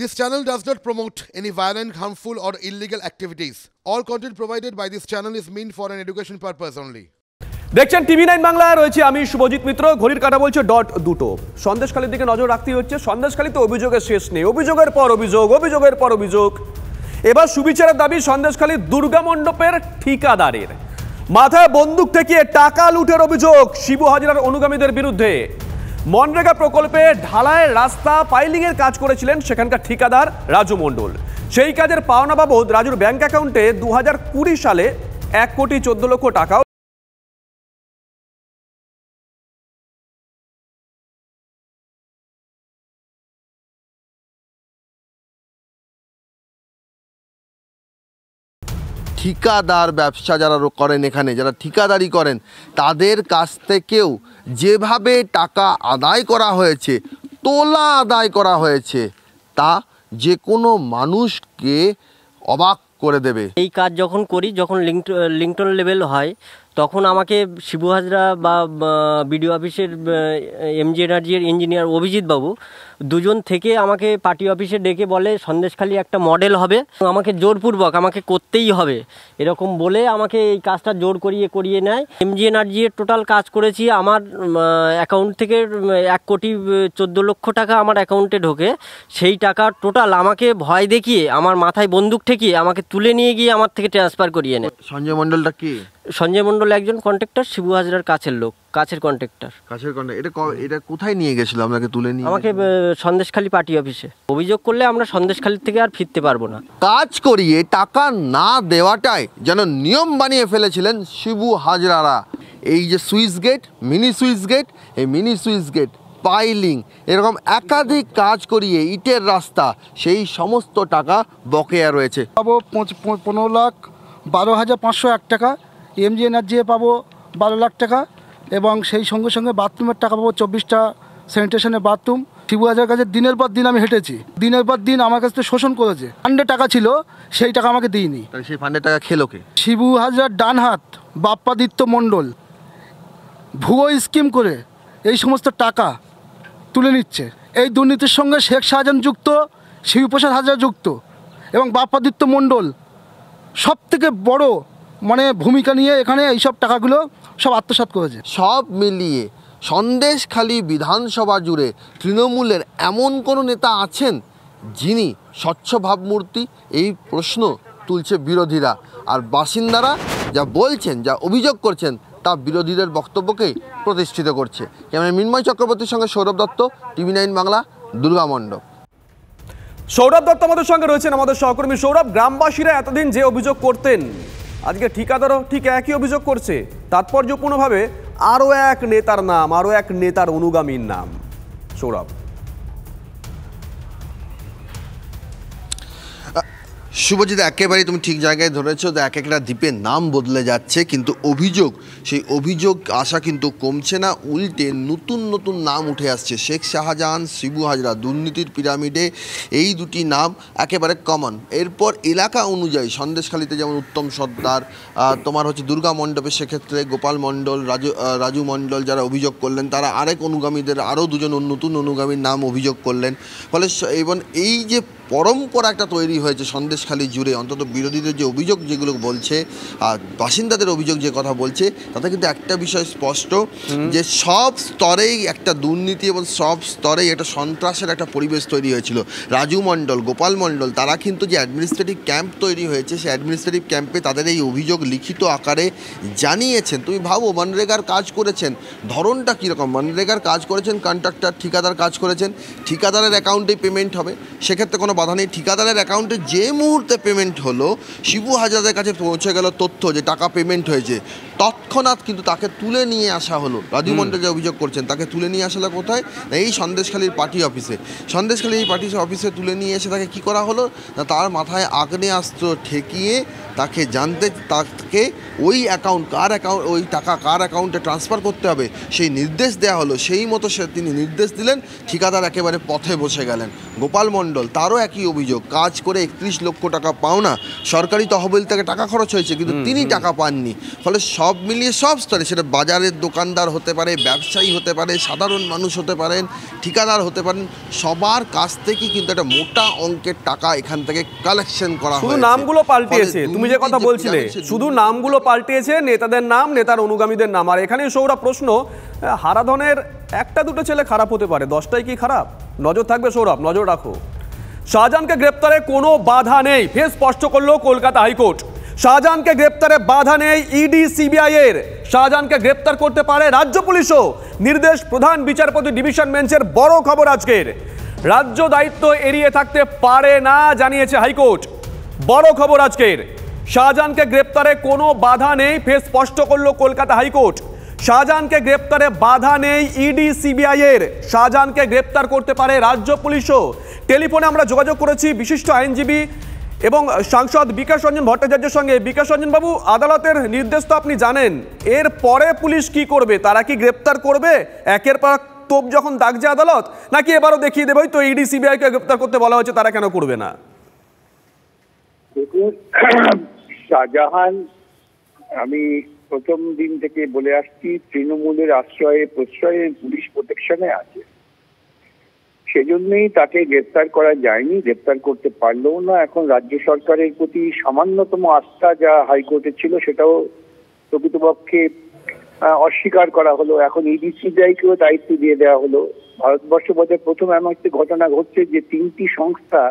This channel does not promote any violent, harmful, or illegal activities. All content provided by this channel is meant for an education purpose only. দেখছেন টিভি9 বাংলায় রয়েছে আমি শুভজিৎ মিত্র। ঘড়ির কাঁটা বলছে .2 সন্দেশখালীর দিকে নজর রাখতে হচ্ছে। সন্দেশখালীতে অভিযোগের শেষ নেই, অভিযোগের পর অভিযোগ, অভিযোগের পর অভিযোগ। এবার সুবিচারের দাবি সন্দেশখালীর দুর্গা মণ্ডপের ঠিকাদারের। মাথায় বন্দুক ঠেকিয়ে টাকা লুটের অভিযোগ শিবু হাজরার অনুগামীদের বিরুদ্ধে। মনরেগা প্রকল্পে ঢালাইয়ের রাস্তা পাইলিংয়ের কাজ করেছিলেন সেখানকার ঠিকাদার রাজু মণ্ডল। সেই কাজের পাওনা বাবদ রাজুর ব্যাংক অ্যাকাউন্টে 2020 সালে 1,14,00,000 টাকা ঠিকাদার ব্যবসা যারা করেন, এখানে যারা ঠিকাদারি করেন তাদের কাছ থেকেও যেভাবে টাকা আদায় করা হয়েছে, তোলা আদায় করা হয়েছে, তা যে কোনো মানুষকে অবাক করে দেবে। এই কাজ যখন করি, যখন লিংটন লেভেল হয়, তখন আমাকে শিবু হাজরা বা বিডিও অফিসের এমজি এনার্জির ইঞ্জিনিয়ার অভিজিৎ বাবু দুজন থেকে আমাকে পার্টি অফিসে ডেকে বলে সন্দেশখালী একটা মডেল হবে, আমাকে জোরপূর্বক আমাকে করতেই হবে এরকম বলে আমাকে এই কাজটা জোর করিয়ে নেয়। এমজি এনার্জির টোটাল কাজ করেছি, আমার অ্যাকাউন্ট থেকে 1,14,00,000 টাকা আমার অ্যাকাউন্টে ঢোকে। সেই টাকা টোটাল আমাকে ভয় দেখিয়ে, আমার মাথায় বন্দুক ঠেকিয়ে আমাকে তুলে নিয়ে গিয়ে আমার থেকে ট্রান্সফার করিয়ে নেয়। সঞ্জয় মণ্ডলটা কি? সঞ্জয় মণ্ডল একজন কন্ট্রাক্টর, শিবু হাজরার কাছের লোক, কাছের কন্ট্রাক্টর। এটা কোথায় নিয়ে গেছিল আপনাকে তুলে নিয়ে? আমাকে সন্দেশখালী পার্টি অফিসে। অভিযোগ করলে আমরা সন্দেশখালী থেকে আর ফিরতে পারবো না। কাজ করিয়ে টাকা না দেওয়াটাই যেন নিয়ম বানিয়ে ফেলেছিলেন শিবু হাজরারা। এই যে switch gate, mini switch gate, এই মিনি সুইচ গেট, পাইলিং, এরকম একাধিক কাজ করিয়ে ইটের রাস্তা, সেই সমস্ত টাকা বকেয়া রয়েছে। পাবো 15,12,501 টাকা, এমজি এনার্জি পাবো 12 লাখ টাকা, এবং সেই সঙ্গে সঙ্গে বাথরুমের টাকা পাবো 24টা স্যানিটেশনের বাথরুম। শিবু হাজার কাছে দিনের পর দিন আমি হেঁটেছি, দিনের পর দিন আমার কাছ থেকে শোষণ করেছে। ফান্ডে টাকা ছিল, সেই টাকা আমাকে দিইনি। সেই ফান্ডের টাকা খেলো কে? শিবু হাজার ডান হাত বাপ্পাদিত্য মণ্ডল ভুয়ো স্কিম করে এই সমস্ত টাকা তুলে নিচ্ছে। এই দুর্নীতির সঙ্গে শেখ শাহজাহান যুক্ত, শিবপ্রসাদ হাজরা যুক্ত, এবং বাপ্পাদিত্য মণ্ডল সব থেকে বড় ভূমিকা নিয়ে এখানে এইসব টাকাগুলো সব আত্মসাৎ করেছে। সব মিলিয়ে সন্দেশখালী বিধানসভা জুড়ে তৃণমূলের এমন কোনো নেতা আছেন যিনি স্বচ্ছ ভাবমূর্তি? এই প্রশ্ন তুলছে বিরোধীরা, আর বাসিন্দারা যা বলছেন, যা অভিযোগ করছেন, তা বিরোধীদের বক্তব্যকেই প্রতিষ্ঠিত করছে। ক্যামেরা মিন্ময় চক্রবর্তীর সঙ্গে সৌরভ দত্ত, টিভি9 বাংলা, দুর্গা মণ্ডপ। সৌরভ দত্ত আমাদের সঙ্গে রয়েছেন, আমাদের সহকর্মী সৌরভ। গ্রামবাসীরা এতদিন যে অভিযোগ করতেন, আজকে ঠিকাদারও ঠিক একই অভিযোগ করছে। তাৎপর্যপূর্ণভাবে আরও এক নেতার নাম, আরও এক নেতার অনুগামীর নাম। সৌরভ, শুভজিৎ, একেবারেই তুমি ঠিক জায়গায় ধরেছো। তো এক একটা দ্বীপের নাম বদলে যাচ্ছে, কিন্তু অভিযোগ, সেই অভিযোগ আসা কিন্তু কমছে না, উল্টে নতুন নতুন নাম উঠে আসছে। শেখ শাহজাহান, শিবু হাজরা, দুর্নীতির পিরামিডে এই দুটি নাম একেবারে কমন। এরপর এলাকা অনুযায়ী সন্দেশখালীতে যেমন উত্তম সর্দার, তোমার হচ্ছে দুর্গা মণ্ডপে সেক্ষেত্রে গোপাল মণ্ডল, রাজু মণ্ডল যারা অভিযোগ করলেন, তারা আরেক অনুগামীদের আরও দুজন নতুন অনুগামীর নাম অভিযোগ করলেন। ফলে এবং এই যে পরম্পরা একটা তৈরি হয়েছে সন্দেশখালী জুড়ে, অন্তত বিরোধীদের যে অভিযোগ যেগুলো বলছে আর বাসিন্দাদের অভিযোগ যে কথা বলছে, তাতে কিন্তু একটা বিষয় স্পষ্ট, যে সব স্তরেই একটা দুর্নীতি এবং সব স্তরেই একটা সন্ত্রাসের একটা পরিবেশ তৈরি হয়েছিল। রাজু মণ্ডল, গোপাল মণ্ডল, তারা কিন্তু যে অ্যাডমিনিস্ট্রেটিভ ক্যাম্প তৈরি হয়েছে, সেই অ্যাডমিনিস্ট্রেটিভ ক্যাম্পে তাদের এই অভিযোগ লিখিত আকারে জানিয়েছেন। তুমি ভাবো, মনরেগার কাজ করেছেন, ধরনটা কীরকম? মনরেগার কাজ করেছেন কন্ট্রাক্টর, ঠিকাদার কাজ করেছেন, ঠিকাদারের অ্যাকাউন্টেই পেমেন্ট হবে, সেক্ষেত্রে কোনো বাধা নেই। ঠিকাদারের অ্যাকাউন্টে যে মুহূর্তে পেমেন্ট হলো, শিবু হাজরাদের কাছে পৌঁছে গেল তথ্য যে টাকা পেমেন্ট হয়েছে, তৎক্ষণাৎ কিন্তু তাকে তুলে নিয়ে আসা হলো। রাজু মণ্ডল যে অভিযোগ করছেন, তাকে তুলে নিয়ে আসা কোথায়? এই সন্দেশখালীর পার্টি অফিসে। সন্দেশখালীর পার্টি অফিসে তুলে নিয়ে এসে তাকে কী করা হলো না, তার মাথায় আগ্নেয়াস্ত্র ঠেকিয়ে তাকে ওই ওই টাকা কার অ্যাকাউন্টে ট্রান্সফার করতে হবে সেই নির্দেশ দেওয়া হলো। সেই মতো তিনি নির্দেশ দিলেন, ঠিকাদার একেবারে পথে বসে গেলেন। গোপাল মণ্ডল, তারও একই অভিযোগ, কাজ করে 31 লক্ষ টাকা পাওনা, সরকারি তহবিল থেকে টাকা খরচ হয়েছে কিন্তু তিনি টাকা পাননি। ফলে সব মিলিয়ে সব স্তরে, সেটা বাজারের দোকানদার হতে পারে, ব্যবসায়ী হতে পারে, সাধারণ মানুষ হতে পারেন, ঠিকাদার হতে পারেন, সবার কাছ থেকে কিন্তু একটা মোটা অঙ্কের টাকা এখান থেকে কালেকশন করা হয়। শুধু নামগুলো পাল্টিয়েছে, তুমি যে কথা বলছিলে, শুধু নামগুলো পাল্টিয়েছে, নেতাদের নাম, নেতার অনুগামীদের নাম। আর এখানে সৌরভ প্রশ্ন, হারাধনের একটা দুটো ছেলে খারাপ হতে পারে, 10টাই কি খারাপ? নজর থাকবে সৌরভ, নজর রাখো। শাহজাহানকে গ্রেপ্তারে কোনো বাধা নেই, ফের স্পষ্ট করলো কলকাতা হাইকোর্ট। শাহজাহানকে গ্রেপ্তারে বাধা নেই ইডি সিবিআই এর, শাহজাহানকে গ্রেপ্তার করতে পারে রাজ্য পুলিশও, নির্দেশ প্রধান বিচারপতি ডিভিশন বেঞ্চের। বড় খবর আজকের, রাজ্য দায়িত্ব এড়িয়ে থাকতে পারে না জানিয়েছে হাইকোর্ট। বড় খবর আজকের, শাহজাহানকে গ্রেপ্তারে কোনো বাধা নেই, ফের স্পষ্ট করলো কলকাতা হাইকোর্ট। শাহজাহানকে গ্রেপ্তারে বাধা নেই ইডি সিবিআই এর, শাহজাহানকে গ্রেপ্তার করতে পারে রাজ্য পুলিশও। টেলিফোনে আমরা যোগাযোগ করেছি বিশিষ্ট আইনজীবী এবং সাংসদ বিকাশ রঞ্জন ভট্টাচার্যের সঙ্গে। বিকাশ রঞ্জন বাবু, আদালতের নির্দেশ তো আপনি জানেন, এর পরে পুলিশ কি করবে? তারা কি গ্রেপ্তার করবে? একের পর তোপ যখন দাগছে আদালত, নাকি এবারও দেখিয়ে দেবে তো ইডি সিবিআইকে গ্রেপ্তার করতে বলা হয়েছে, তারা কেন করবে না? দেখুন, শাহজাহান, আমি প্রথম দিন থেকে বলে আসছি, তৃণমূলের প্রশ্রয়ে পুলিশ প্রোটেকশনে আছে, সেজন্যই তাকে গ্রেপ্তার করা যায়নি, গ্রেপ্তার করতে পারলেও না। এখন রাজ্য সরকারের প্রতি সামান্যতম আস্থা যা হাইকোর্টে ছিল সেটাও প্রকৃতপক্ষে অস্বীকার করা হলো। এখন ইডি সিবিআইকেও দায়িত্ব দিয়ে দেওয়া হলো। ভারতবর্ষ বোধহয় প্রথম এমন একটি ঘটনা ঘটছে যে 3টি সংস্থা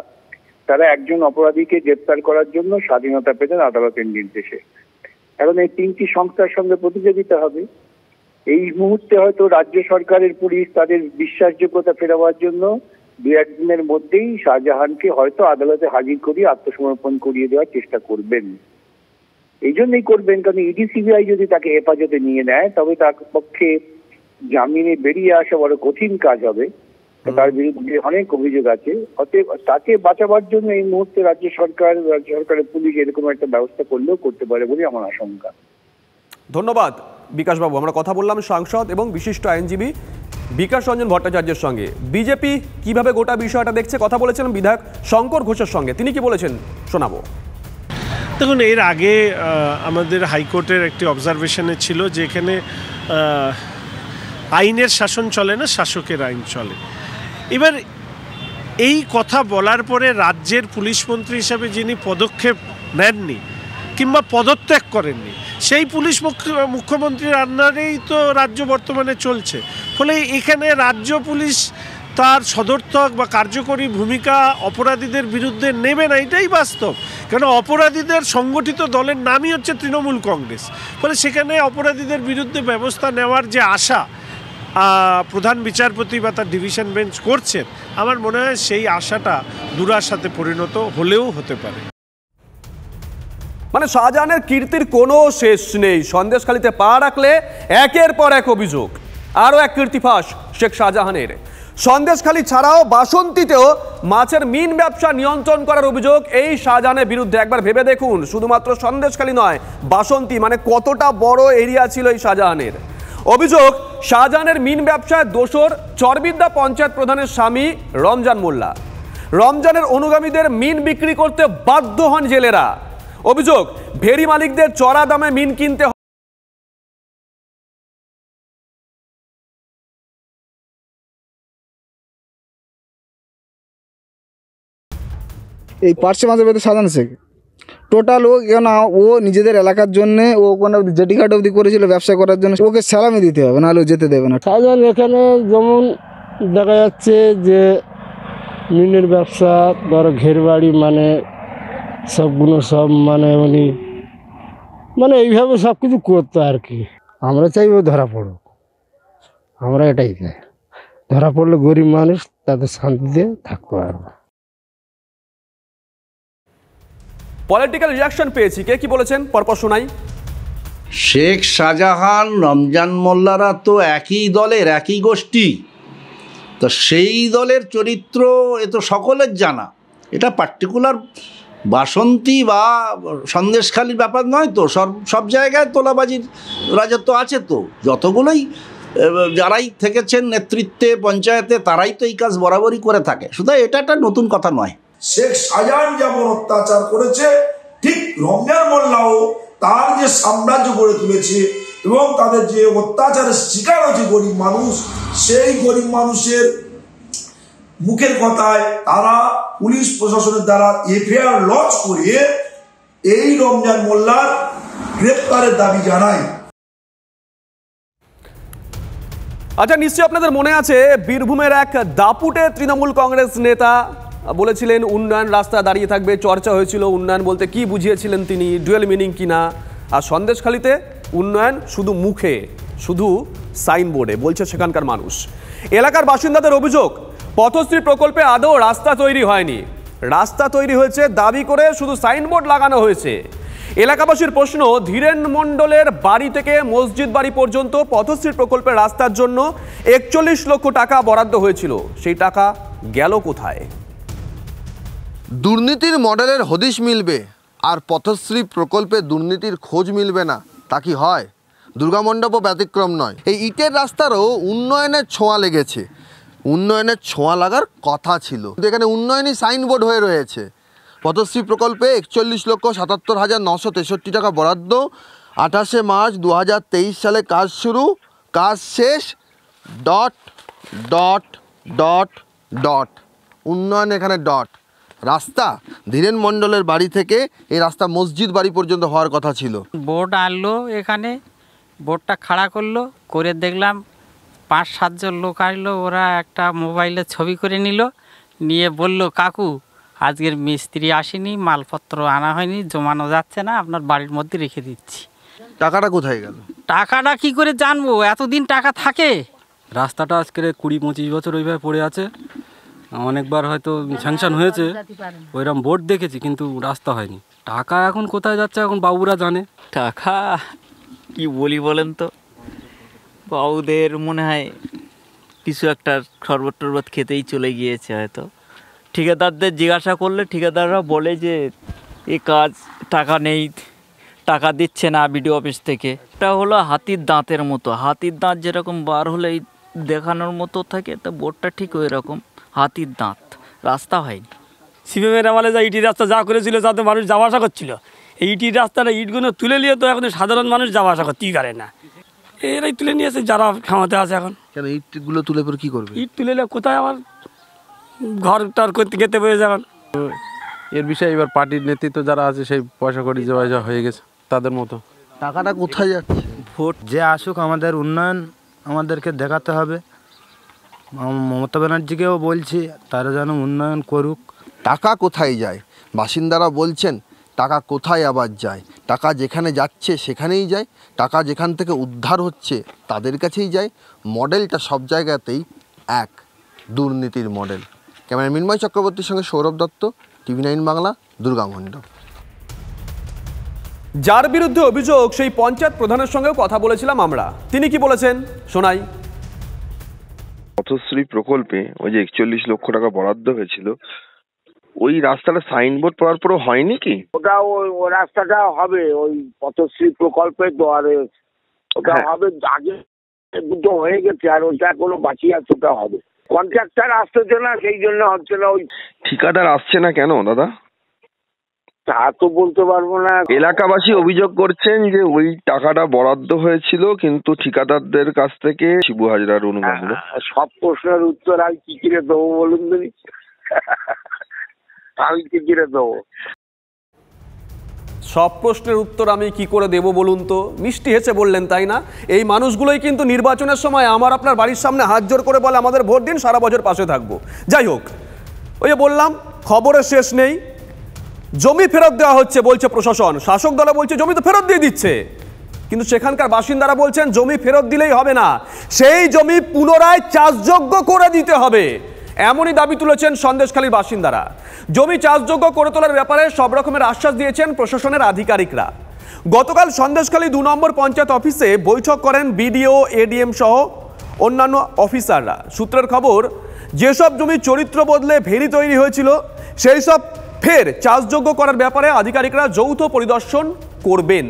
তারা একজন অপরাধীকে গ্রেপ্তার করার জন্য স্বাধীনতা পেতেন আদালতের নির্দেশে। এখন এই 3টি সংস্থার সঙ্গে প্রতিযোগিতা হবে। এই মুহূর্তে হয়তো রাজ্য সরকারের পুলিশ তাদের বিশ্বাসযোগ্যতা ফেরাবার জন্য 2-1 দিনের মধ্যেই শাহজাহানকে হয়তো আদালতে হাজির করিয়ে আত্মসমর্পণ করিয়ে দেওয়ার চেষ্টা করবেন। এই জন্যই করবেন কারণ ইডি সিবিআই যদি তাকে হেফাজতে নিয়ে নেয় তবে তার পক্ষে জামিনে বেরিয়ে আসা বড় কঠিন কাজ হবে। তার বিরুদ্ধে অনেক অভিযোগ আছে, অতএব তাকে বাঁচাবার জন্য এই মুহূর্তে রাজ্য সরকারের পুলিশ এরকম একটা ব্যবস্থা করলেও করতে পারে বলে আমার আশঙ্কা। ধন্যবাদ বিকাশবাবু। আমরা কথা বললাম সাংসদ এবং বিশিষ্ট আইনজীবী বিকাশ রঞ্জন ভট্টাচার্যের সঙ্গে। বিজেপি কিভাবে গোটা বিষয়টা দেখছে কথা বলেছিলেন বিধায়ক শঙ্কর ঘোষের সঙ্গে, তিনি কি বলেছেন শোনাবো। দেখুন, এর আগে আমাদের হাইকোর্টের একটি অবজারভেশনে ছিল যে এখানে আইনের শাসন চলে না, শাসকের আইন চলে। এবার এই কথা বলার পরে রাজ্যের পুলিশ মন্ত্রী হিসাবে যিনি পদক্ষেপ নেননি কিংবা পদত্যাগ করেননি, সেই পুলিশ মুখ্যমন্ত্রীর আন্ডারেই তো রাজ্য বর্তমানে চলছে। ফলে এখানে রাজ্য পুলিশ তার সদর্থক বা কার্যকরী ভূমিকা অপরাধীদের বিরুদ্ধে নেবে না, এটাই বাস্তব। কেন, অপরাধীদের সংগঠিত দলের নামই হচ্ছে তৃণমূল কংগ্রেস। ফলে সেখানে অপরাধীদের বিরুদ্ধে ব্যবস্থা নেওয়ার যে আশা প্রধান বিচারপতি বা তার ডিভিশন বেঞ্চ করছেন, আমার মনে হয় সেই আশাটা দুরাশাতে পরিণত হলেও হতে পারে। মানে শাহজাহানের কীর্তির কোনো শেষ নেই। সন্দেশখালীতে পা রাখলে একের পর এক অভিযোগ। আরও এক কীর্তিফাস শেখ শাহজাহানের। সন্দেশখালী ছাড়াও বাসন্তীতেও মাছের মিন ব্যবসা নিয়ন্ত্রণ করার অভিযোগ এই শাহজাহানের বিরুদ্ধে। একবার ভেবে দেখুন, শুধুমাত্র সন্দেশখালী নয়, বাসন্তী মানে কতটা বড় এরিয়া ছিল এই শাহজাহানের। অভিযোগ, শাহজাহানের মিন ব্যবসায় দোসর চরবিদ্যা পঞ্চায়েত প্রধানের স্বামী রমজান মোল্লা। রমজানের অনুগামীদের মিন বিক্রি করতে বাধ্য হন জেলেরা। অভিযোগ, ভেরি মালিকদের চড়া দামে মিন কিনতে এই পার্সে মাঝে পেতে সাজানো শেখ টোটাল ও কেন ও নিজেদের এলাকার জন্যে ও কোনো জেটি কার্ড অবধি করেছিল ব্যবসা করার জন্য, ওকে স্যালামি দিতে হবে, নাহলে ও যেতে দেবে না। শাহজাহান এখানে যেমন দেখা যাচ্ছে যে মিনের ব্যবসা, ধরো ঘেরবাড়ি, মানে সবগুলো সব মানে এইভাবে সব কিছু করতো আর কি। আমরা চাইব ধরা পড়ো, আমরা এটাই চাই। ধরা পড়লে গরিব মানুষ তাদের শান্তিতে থাকতে পারবে। পলিটিক্যাল রিয়াকশন পেয়েছি, কে কি বলেছেন পরপর শোনাই। শেখ শাহজাহান, রমজান মোল্লারা তো একই দলের, একই গোষ্ঠী, তো সেই দলের চরিত্র এ তো সকলের জানা। এটা পার্টিকুলার বাসন্তী বা সন্দেশখালির ব্যাপার নয় তো, সব জায়গায় তোলাবাজির রাজত্ব আছে তো। যতগুলোই যারাই থেকেছেন নেতৃত্বে পঞ্চায়েতে তারাই তো এই কাজ বরাবরই করে থাকে, শুধু এটা একটা নতুন কথা নয়। শেখ শাহজাহান যেমন অত্যাচার করেছে, ঠিক রমজান মোল্লাও তার যে সাম্রাজ্য গড়ে তুলেছে এবং তাদের যে অত্যাচারের শিকার হয়েছে গরিব মানুষ, সেই গরিব মানুষের মুখের কথায় তারা পুলিশ প্রশাসনের দ্বারা এফআইআর লঞ্চ করে এই রমজান মোল্লার গ্রেপ্তারের দাবি জানায়। আচ্ছা, নিশ্চয়ই আপনাদের মনে আছে বীরভূমের এক দাপুটে তৃণমূল কংগ্রেস নেতা বলেছিলেন উন্নয়ন রাস্তা দাঁড়িয়ে থাকবে, চর্চা হয়েছিল উন্নয়ন বলতে কি বুঝিয়েছিলেন তিনি, ডুয়েল মিনিং কিনা। আর সন্দেশখালিতে উন্নয়ন শুধু মুখে, শুধু সাইনবোর্ডে বলছে সেখানকার মানুষ। এলাকার বাসিন্দাদের অভিযোগ পথশ্রী প্রকল্পে আদৌ রাস্তা তৈরি হয়নি, রাস্তা তৈরি হয়েছে দাবি করে শুধু সাইনবোর্ড লাগানো হয়েছে। এলাকাবাসীর প্রশ্ন, ধীরেন মণ্ডলের বাড়ি থেকে মসজিদ বাড়ি পর্যন্ত পথশ্রী প্রকল্পের রাস্তার জন্য 41 লক্ষ টাকা বরাদ্দ হয়েছিল, সেই টাকা গেল কোথায়? দুর্নীতির মডেলের হদিশ মিলবে আর পথশ্রী প্রকল্পে দুর্নীতির খোঁজ মিলবে না, তা কি হয়? দুর্গামণ্ডপও ব্যতিক্রম নয়। এই ইটের রাস্তারও উন্নয়নের ছোঁয়া লেগেছে, উন্নয়নের ছোঁয়া লাগার কথা ছিল, কিন্তু এখানে উন্নয়নই সাইনবোর্ড হয়ে রয়েছে। পথশ্রী প্রকল্পে 41,77,963 টাকা বরাদ্দ, 28শে মার্চ 2023 সালে কাজ শুরু, কাজ শেষ, ডট ডট ডট ডট, উন্নয়ন এখানে ডট। রাস্তা ধীরেন মণ্ডলের বাড়ি থেকে এই রাস্তা মসজিদ বাড়ি পর্যন্ত হওয়ার কথা ছিল। বোর্ড আনলো, এখানে বোর্ডটা খাড়া করলো, করে দেখলাম 5-7 জন লোক আসলো, ওরা একটা মোবাইলে ছবি করে নিল, নিয়ে বলল কাকু আজকের মিস্ত্রি আসেনি, মালপত্র আনা হয়নি, জমানো যাচ্ছে না, আপনার বাড়ির মধ্যে রেখে দিচ্ছি। টাকাটা কোথায় গেল? টাকাটা কি করে জানবো, এতদিন টাকা থাকে? রাস্তাটা আজকের 20-25 বছর ওইভাবে পড়ে আছে, অনেকবার হয়তো স্যাংশন হয়েছে, ওইরকম বোর্ড দেখেছি কিন্তু রাস্তা হয়নি। টাকা এখন কোথায় যাচ্ছে এখন বাবুরা জানে। টাকা কি বলি বলেন তো, বাবুদের মনে হয় কিছু একটা শরবত টরবত খেতেই চলে গিয়েছে হয়তো। ঠিকাদারদের জিজ্ঞাসা করলে ঠিকাদাররা বলে যে এই কাজ টাকা নেই, টাকা দিচ্ছে না বিডিও অফিস থেকে। এটা হলো হাতির দাঁতের মতো, হাতির দাঁত যেরকম বার হলেই দেখানোর মতো থাকে, তো বোর্ডটা ঠিক ওই রকম হাতির দাঁত, রাস্তা হয়নি। সিপিএমের আমলে যা ইটির রাস্তা যা করেছিল তাতে মানুষ যাওয়া আসা করছিল, এই ইটির রাস্তাটা ইটগুলো তুলে নিয়ে তো এখন সাধারণ মানুষ যাওয়া আসা করতেই পারে না, এরাই তুলে নিয়েছে যারা ক্ষমতা আছে এখন। কেন ইটগুলো তুলে পরে কী করবে? ইট তুলে কোথায় আবার ঘর টর করতে খেতে পেয়ে যাবেন। এর বিষয়ে এবার পার্টির নেতৃত্ব যারা আছে সেই পয়সা করি যা হয়ে গেছে তাদের মতো। টাকাটা কোথায় যাচ্ছে? ভোট যে আসুক আমাদের উন্নয়ন আমাদেরকে দেখাতে হবে। মমতা ব্যানার্জিকেও বলছি তারা যেন উন্নয়ন করুক। টাকা কোথায় যায়? বাসিন্দারা বলছেন টাকা কোথায় আবার যায়? টাকা যেখানে যাচ্ছে সেখানেই যায়, টাকা যেখান থেকে উদ্ধার হচ্ছে তাদের কাছেই যায়। মডেলটা সব জায়গাতেই এক, দুর্নীতির মডেল। ক্যামেরা মিনময় চক্রবর্তীর সঙ্গে সৌরভ দত্ত, TV9 বাংলা, দুর্গামণ্ডপ। যার বিরুদ্ধে অভিযোগ সেই পঞ্চায়েত প্রধানের সঙ্গেও কথা বলেছিলাম আমরা, তিনি কি বলেছেন শোনাই। পথশ্রী প্রকল্পে ওই যে 41 লক্ষ টাকা বরাদ্দ হয়েছিল, ওই রাস্তাটা সাইনবোর্ড পড়ার পরও হয়নি কি? ওটা ওই রাস্তাটা হবে ওই পথশ্রী প্রকল্পের দ্বারে, ওটা হবে। আগে দুটো হয়ে গেছে আর ওটা এখনো বাকি আছে, ওটা হবে। কন্ট্রাক্টর আসতেছে না, সেই জন্য হচ্ছে না। ওই ঠিকাদার আসছে না কেন দাদা? তা তো বলতে পারবো না। এলাকাবাসী অভিযোগ করছেন যে ওই টাকাটা বরাদ্দ হয়েছিল কিন্তু ঠিকাদারদের কাছ থেকে শিবু হাজরার অনুদান। সব প্রশ্নের উত্তর আমি কি করে দেবো বলুন তো? আমি কি করে দেবো? সব প্রশ্নের উত্তর আমি কি করে দেব বলুন তো? মিষ্টি হেসে বললেন, তাই না? এই মানুষগুলোই কিন্তু নির্বাচনের সময় আমার আপনার বাড়ির সামনে হাত জোর করে বলে আমাদের ভোট দিন, সারা বছর পাশে থাকবো। যাই হোক, ওই যে বললাম খবরের শেষ নেই, জমি ফেরত দেওয়া হচ্ছে বলছে প্রশাসন, শাসক দল বলছে জমি তো ফেরত দিয়ে দিচ্ছে, কিন্তু সেখানকার বাসিন্দারা বলছেন জমি ফেরত দিলেই হবে না, সেই জমি পুনরায় চাষযোগ্য করে দিতে হবে, এমনই দাবি তুলেছেন সন্দেশখালীর বাসিন্দারা। জমি চাষযোগ্য করে তোলার ব্যাপারে সব রকমের আশ্বাস দিয়েছেন প্রশাসনের আধিকারিকরা। গতকাল সন্দেশখালী 2 নম্বর পঞ্চায়েত অফিসে বৈঠক করেন বিডিও, এডিএম সহ অন্যান্য অফিসাররা। সূত্রের খবর, যেসব জমি চরিত্র বদলে ভেরি তৈরি হয়েছিল সেই সব ফের চাষযোগ্য করার ব্যাপারে আধিকারিকরা যৌথ পরিদর্শন করবেন।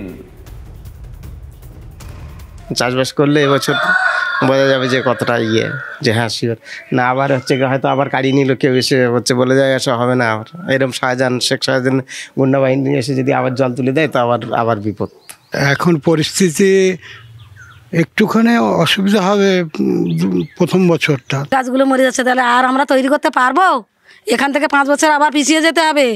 চাষবাস করলে এবছর বোঝা যাবে যে কতটা যে হ্যাঁ শিওর না, আবার হচ্ছে হয়তো আবার কাড়ি নিল কেউ এসে হচ্ছে বলে যায় আসা হবে না, আবার এরকম শেখ শাহজাহান গুন্ডা বাহিনী এসে যদি আবার জল তুলে দেয় তো আবার বিপদ। এখন পরিস্থিতি একটুখানি অসুবিধা হবে প্রথম বছরটা। গাছগুলো মরে যাচ্ছে, তাহলে আর আমরা তৈরি করতে পারবো? এখান থেকে 5 বছর আবার পিছিয়ে যেতে হবে।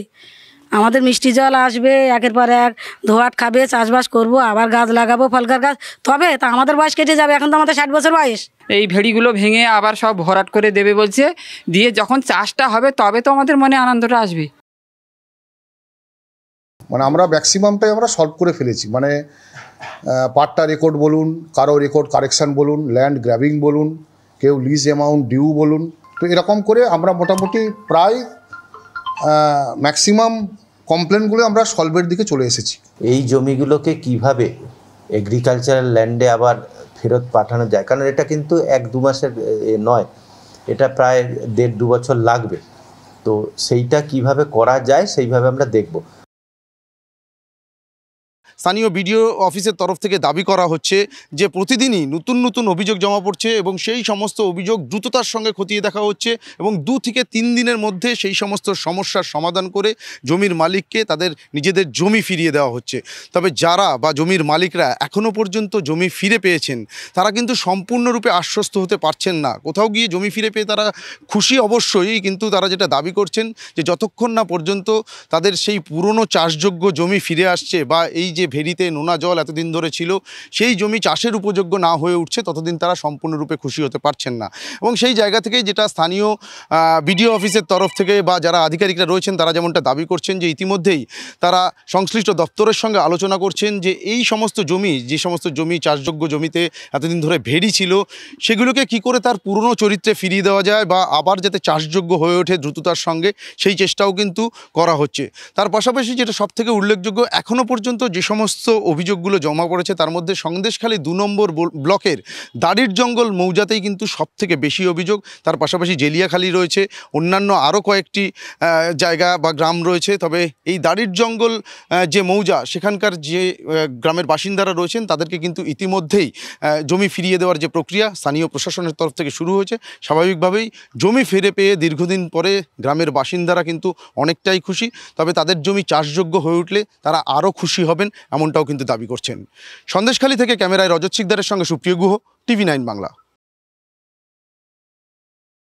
আমাদের মিষ্টি জল আসবে, একের পর এক ধোয়াট খাবে, চাষবাস করব, আবার গাছ লাগাবো ফলকার গাছ, তবে তা আমাদের বয়স কেটে যাবে। এখন তো আমাদের 60 বছর বয়স। এই ভেড়িগুলো ভেঙে আবার সব ভরাট করে দেবে বলছে, দিয়ে যখন চাষটা হবে তবে তো আমাদের মনে আনন্দটা আসবে। মানে আমরা ম্যাক্সিমামটাই আমরা সলভ করে ফেলেছি, মানে পাট্টা রেকর্ড বলুন, কারো রেকর্ড কারেকশান বলুন, ল্যান্ড গ্র্যাবিং বলুন, কেউ লিজ অ্যামাউন্ট ডিউ বলুন, তো এরকম করে আমরা মোটামুটি প্রায় ম্যাক্সিমাম কমপ্লেনগুলো আমরা সলভের দিকে চলে এসেছি। এই জমিগুলোকে কিভাবে এগ্রিকালচারাল ল্যান্ডে আবার ফেরত পাঠানো যায়, কারণ এটা কিন্তু 1-2 মাসের নয়, এটা প্রায় 1.5-2 বছর লাগবে, তো সেইটা কিভাবে করা যায় সেইভাবে আমরা দেখব। স্থানীয় বিডিও অফিসের তরফ থেকে দাবি করা হচ্ছে যে প্রতিদিনই নতুন নতুন অভিযোগ জমা পড়ছে এবং সেই সমস্ত অভিযোগ দ্রুততার সঙ্গে খতিয়ে দেখা হচ্ছে এবং 2 থেকে 3 দিনের মধ্যে সেই সমস্ত সমস্যার সমাধান করে জমির মালিককে তাদের নিজেদের জমি ফিরিয়ে দেওয়া হচ্ছে। তবে যারা বা জমির মালিকরা এখনও পর্যন্ত জমি ফিরে পেয়েছেন তারা কিন্তু সম্পূর্ণরূপে আশ্বস্ত হতে পারছেন না। কোথাও গিয়ে জমি ফিরে পেয়ে তারা খুশি অবশ্যই, কিন্তু তারা যেটা দাবি করছেন যে যতক্ষণ না পর্যন্ত তাদের সেই পুরনো চাষযোগ্য জমি ফিরে আসছে বা এই যে ভেড়িতে নোনা জল এতদিন ধরে ছিল সেই জমি চাষের উপযোগ্য না হয়ে উঠছে ততদিন তারা সম্পূর্ণরূপে খুশি হতে পারছেন না। এবং সেই জায়গা থেকে যেটা স্থানীয় বিডিও অফিসের তরফ থেকে বা যারা আধিকারিকরা রয়েছেন তারা যেমনটা দাবি করছেন যে ইতিমধ্যেই তারা সংশ্লিষ্ট দপ্তরের সঙ্গে আলোচনা করছেন যে এই সমস্ত জমি, যে সমস্ত জমি চাষযোগ্য জমিতে এতদিন ধরে ভেড়ি ছিল সেগুলোকে কি করে তার পুরনো চরিত্রে ফিরিয়ে দেওয়া যায় বা আবার যাতে চাষযোগ্য হয়ে ওঠে দ্রুততার সঙ্গে, সেই চেষ্টাও কিন্তু করা হচ্ছে। তার পাশাপাশি যেটা সবথেকে উল্লেখযোগ্য, এখনও পর্যন্ত যে সমস্ত অভিযোগগুলো জমা পড়েছে তার মধ্যে সন্দেশখালী 2 নম্বর ব্লকের দাড়ির জঙ্গল মৌজাতেই কিন্তু সবথেকে বেশি অভিযোগ। তার পাশাপাশি জেলিয়াখালী রয়েছে, অন্যান্য আরও কয়েকটি জায়গা বা গ্রাম রয়েছে। তবে এই দাড়ির জঙ্গল যে মৌজা সেখানকার যে গ্রামের বাসিন্দারা রয়েছেন তাদেরকে কিন্তু ইতিমধ্যেই জমি ফিরিয়ে দেওয়ার যে প্রক্রিয়া স্থানীয় প্রশাসনের তরফ থেকে শুরু হয়েছে। স্বাভাবিকভাবেই জমি ফিরে পেয়ে দীর্ঘদিন পরে গ্রামের বাসিন্দারা কিন্তু অনেকটাই খুশি, তবে তাদের জমি চাষযোগ্য হয়ে উঠলে তারা আরও খুশি হবেন এমনটাও কিন্তু দাবি করছেন। সন্দেশখালী থেকে ক্যামেরায় রজত শিকদারের সঙ্গে সুপ্রিয় গুহ, TV9 বাংলা।